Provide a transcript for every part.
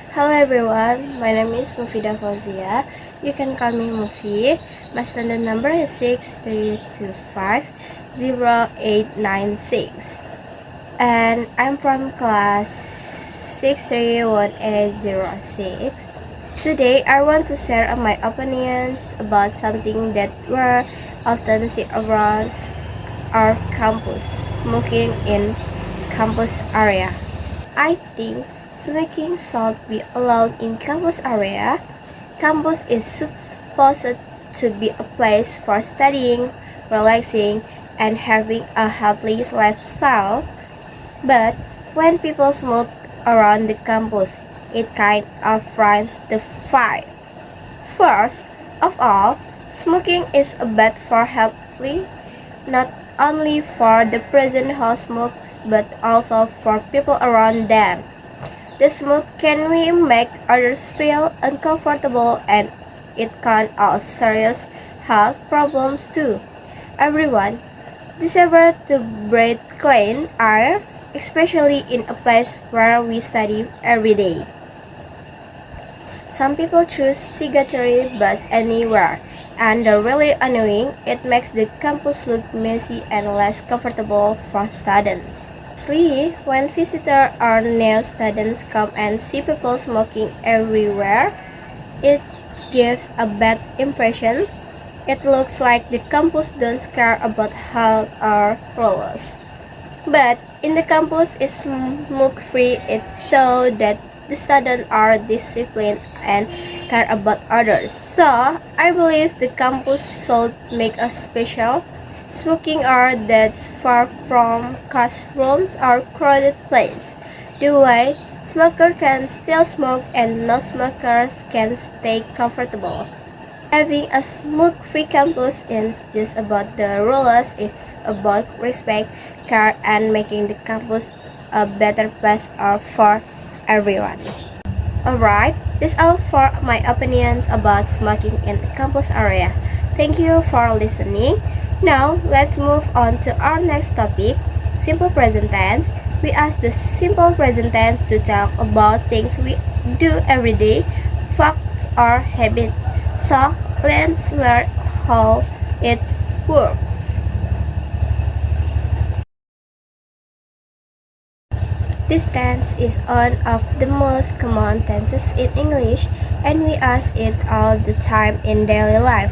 Hello everyone, my name is Mufida Fauzia. You can call me Mufi. My standard number is 63250896. And I'm from class 631A06. Today I want to share my opinions about something that we often see around our campus, smoking in campus area. I think smoking should be allowed in campus area. Campus is supposed to be a place for studying, relaxing, and having a healthy lifestyle. But when people smoke around the campus, it kind of ruins the vibe. First of all, smoking is bad for healthy, not only for the person who smokes but also for people around them. The smoke can make others feel uncomfortable and it can cause serious health problems too. Everyone deserves to breathe clean air, especially in a place where we study every day. Some people choose cigarette butts anywhere, and they're really annoying. It makes the campus look messy and less comfortable for students. Lastly, when visitors or new students come and see people smoking everywhere, it gives a bad impression. It looks like the campus don't care about health or rules. But in the campus is smoke free, it shows that the students are disciplined and care about others. So I believe the campus should make a special smoking area that's far from classrooms or crowded places. The way smokers can still smoke and non-smokers can stay comfortable. Having a smoke-free campus is just about the rules, it's about respect, care, and making the campus a better place for everyone. Alright, that's all for my opinions about smoking in the campus area. Thank you for listening. Now, let's move on to our next topic, simple present tense. We ask the simple present tense to talk about things we do every day, facts or habits. So, let's learn how it works. This tense is one of the most common tenses in English, and we ask it all the time in daily life.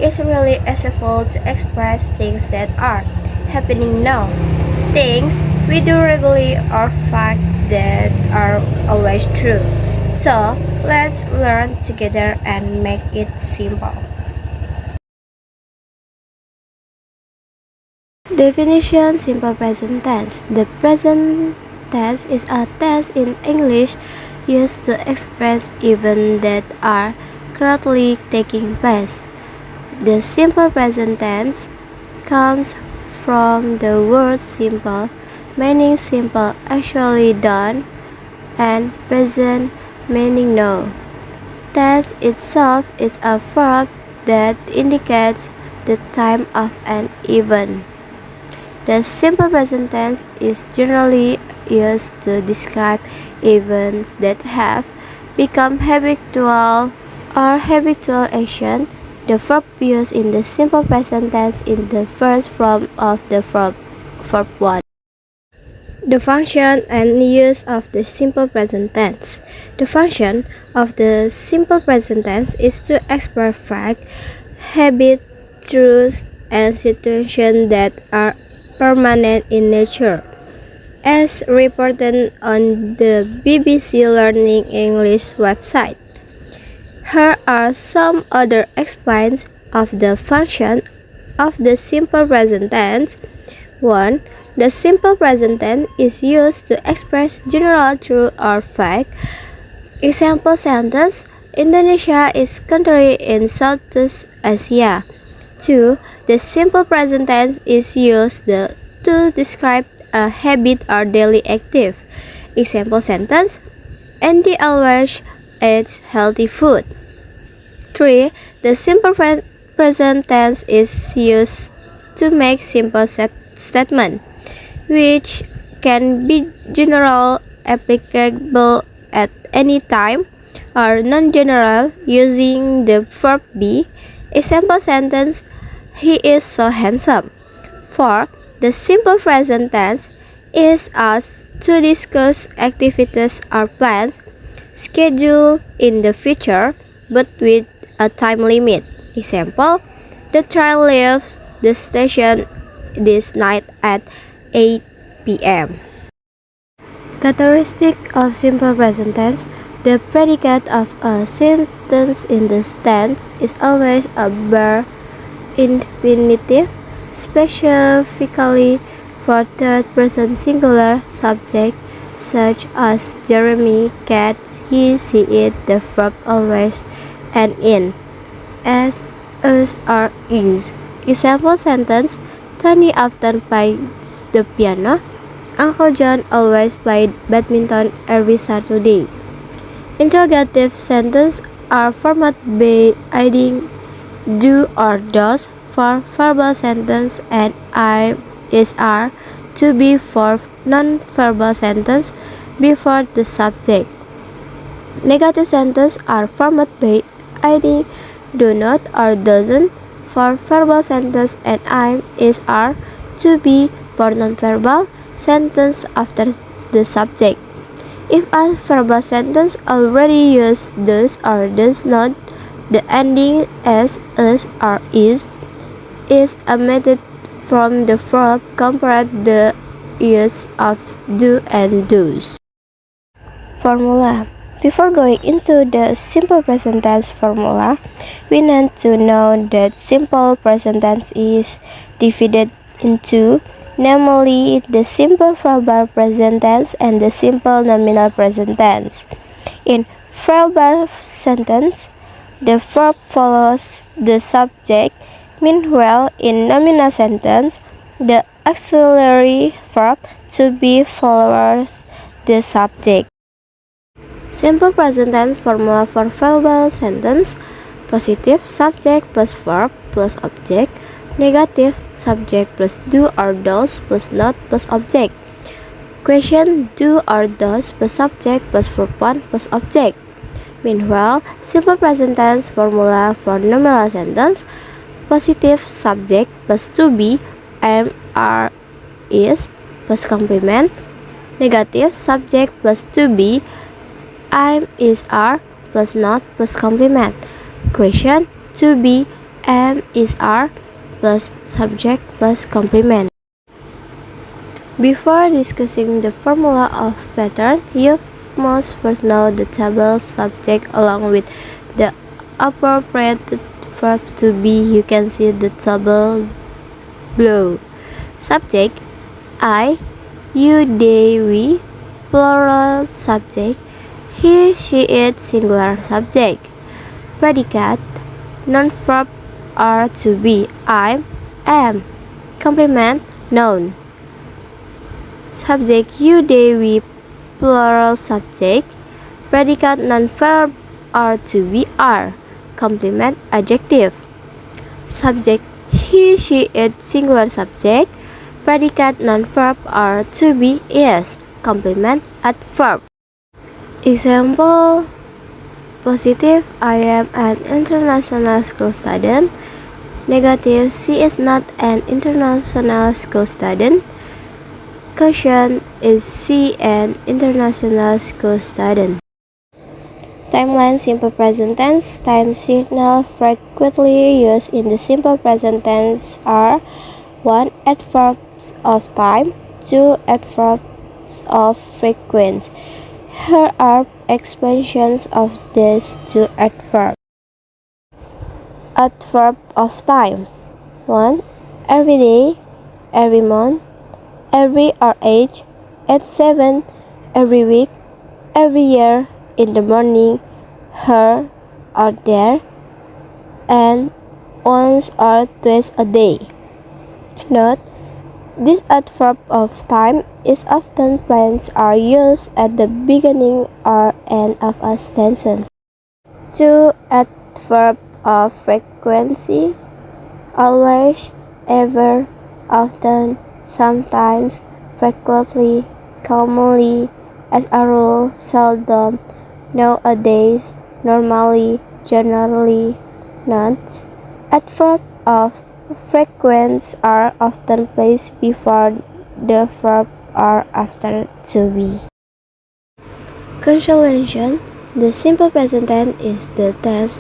It's really useful to express things that are happening now, things we do regularly or facts that are always true. So, let's learn together and make it simple. Definition: simple present tense. The present tense is a tense in English used to express events that are currently taking place. The simple present tense comes from the word simple, meaning simple, actually done, and present, meaning now. Tense itself is a verb that indicates the time of an event. The simple present tense is generally used to describe events that have become habitual or habitual action. The verb used in the simple present tense in the first form of the verb 1. The function and use of the simple present tense. The function of the simple present tense is to express fact, habit, truths, and situations that are permanent in nature. As reported on the BBC Learning English website. Here are some other explains of the function of the simple present tense. 1. The simple present tense is used to express general truth or fact. Example sentence: Indonesia is country in Southeast Asia. 2. The simple present tense is used to describe a habit or daily active. Example sentence: Andy always eats healthy food. 3. The simple present tense is used to make simple statement, which can be general, applicable at any time or non-general using the verb be. Example sentence, he is so handsome. For the simple present tense is us to discuss activities or plans scheduled in the future but with a time limit. Example, the train leaves the station this night at 8 p.m. Characteristic of simple present tense. The predicate of a sentence in the tense is always a bare infinitive, specifically for third person singular subject such as Jeremy, cat, he, she, it. The verb always end in as, us, or is. Example sentence, Tony often plays the piano. Uncle John always played badminton every Saturday. Interrogative sentences are formed by adding do or does for verbal sentence and I, is, are to be for non-verbal sentence before the subject. Negative sentences are formed by adding do not or doesn't for verbal sentence and I, is, are to be for non-verbal sentence after the subject. If a verbal sentence already uses does or does not, the ending as, us, or is omitted from the verb compared the use of do and does. Formula. Before going into the simple present tense formula, we need to know that simple present tense is divided into, namely the simple verbal present tense and the simple nominal present tense. In verbal sentence, the verb follows the subject. Meanwhile, in nominal sentence, the auxiliary verb to be follows the subject. Simple present tense formula for verbal sentence: positive subject plus verb plus object, negative subject plus do or does plus not plus object. Question, do or does plus subject plus verb 1 plus object. Meanwhile, simple present tense formula for nominal sentence: positive subject plus to be, am, are, is plus complement, negative subject plus to be, I'm, is, are plus not plus complement. Question, to be, am, is, are plus subject plus complement. Before discussing the formula of pattern, you must first know the table subject along with the appropriate verb to be. You can see the table below. Subject, I, you, they, we, plural subject, he, she, it, singular subject. Predicate, non-verb are to be, I, am. Complement, noun. Subject, you, they, we, plural subject. Predicate, non-verb are to be, are. Complement, adjective. Subject, he, she, it, singular subject. Predicate, non-verb are to be, is. Complement, adverb. Example, positive, I am an international school student. Negative, she is not an international school student. Question, is she an international school student? Timeline simple present tense. Time signal frequently used in the simple present tense are 1. Adverbs of time, 2. Adverbs of frequency. Here are expansions of these two adverbs. Adverb of time. 1. Every day, every month, every or age, at 7, every week, every year, in the morning, here or there, and once or twice a day. Note, this adverb of time is often plans are used at the beginning or end of a sentence. 2. Adverb of frequency. Always, ever, often, sometimes, frequently, commonly, as a rule, seldom, Nowadays, normally, generally, not. Adverbs of frequency are often placed before the verb or after to be. Consolation. The simple present tense is the tense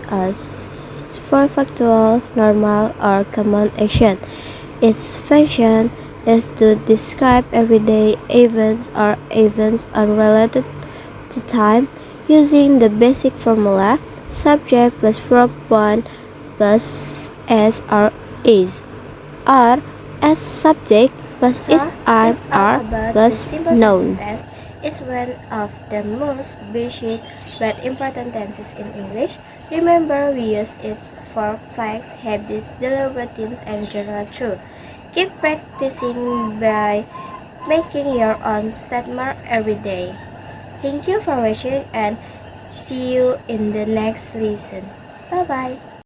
for factual, normal, or common action. Its function is to describe everyday events or events unrelated to time using the basic formula subject plus verb 1 plus s or is, or as subject plus is are plus noun. It's one of the most basic but important tenses in English. Remember, we use it for facts, habits, daily routines, and general truth. Keep practicing by making your own statement every day. Thank you for watching and see you in the next lesson. Bye bye.